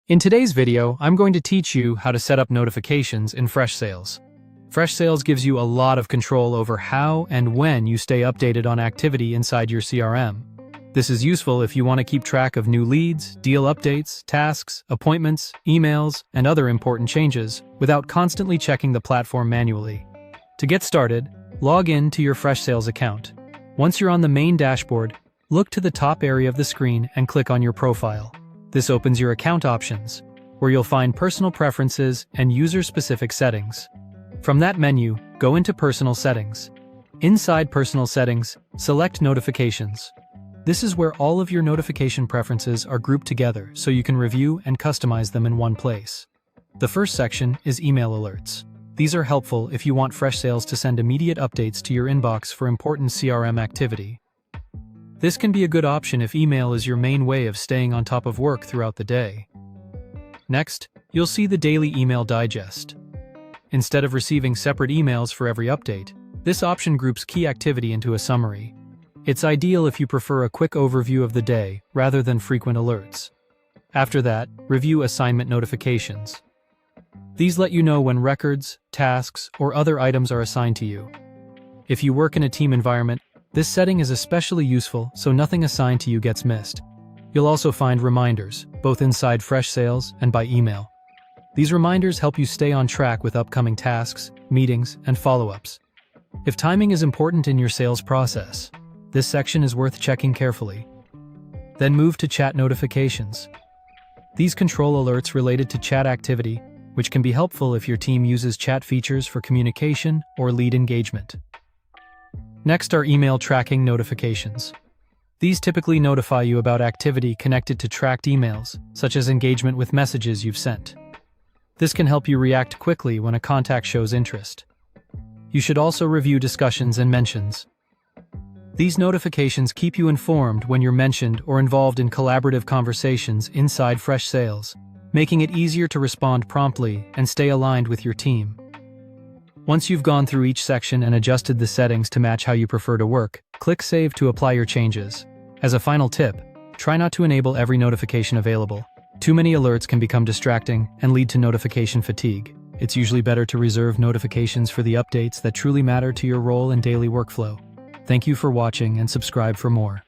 In today's video, I'm going to teach you how to set up notifications in Freshsales. Freshsales gives you a lot of control over how and when you stay updated on activity inside your CRM. This is useful if you want to keep track of new leads, deal updates, tasks, appointments, emails, and other important changes without constantly checking the platform manually. To get started, log in to your Freshsales account. Once you're on the main dashboard, look to the top area of the screen and click on your profile. This opens your account options, where you'll find personal preferences and user-specific settings. From that menu, go into Personal Settings. Inside Personal Settings, select Notifications. This is where all of your notification preferences are grouped together so you can review and customize them in one place. The first section is Email Alerts. These are helpful if you want Freshsales to send immediate updates to your inbox for important CRM activity. This can be a good option if email is your main way of staying on top of work throughout the day. Next, you'll see the Daily Email Digest. Instead of receiving separate emails for every update, this option groups key activity into a summary. It's ideal if you prefer a quick overview of the day rather than frequent alerts. After that, review assignment notifications. These let you know when records, tasks, or other items are assigned to you. If you work in a team environment, this setting is especially useful so nothing assigned to you gets missed. You'll also find reminders, both inside Freshsales and by email. These reminders help you stay on track with upcoming tasks, meetings, and follow-ups. If timing is important in your sales process, this section is worth checking carefully. Then move to Chat Notifications. These control alerts related to chat activity, which can be helpful if your team uses chat features for communication or lead engagement. Next are email tracking notifications. These typically notify you about activity connected to tracked emails, such as engagement with messages you've sent. This can help you react quickly when a contact shows interest. You should also review discussions and mentions. These notifications keep you informed when you're mentioned or involved in collaborative conversations inside Freshsales, making it easier to respond promptly and stay aligned with your team. Once you've gone through each section and adjusted the settings to match how you prefer to work, click Save to apply your changes. As a final tip, try not to enable every notification available. Too many alerts can become distracting and lead to notification fatigue. It's usually better to reserve notifications for the updates that truly matter to your role and daily workflow. Thank you for watching and subscribe for more.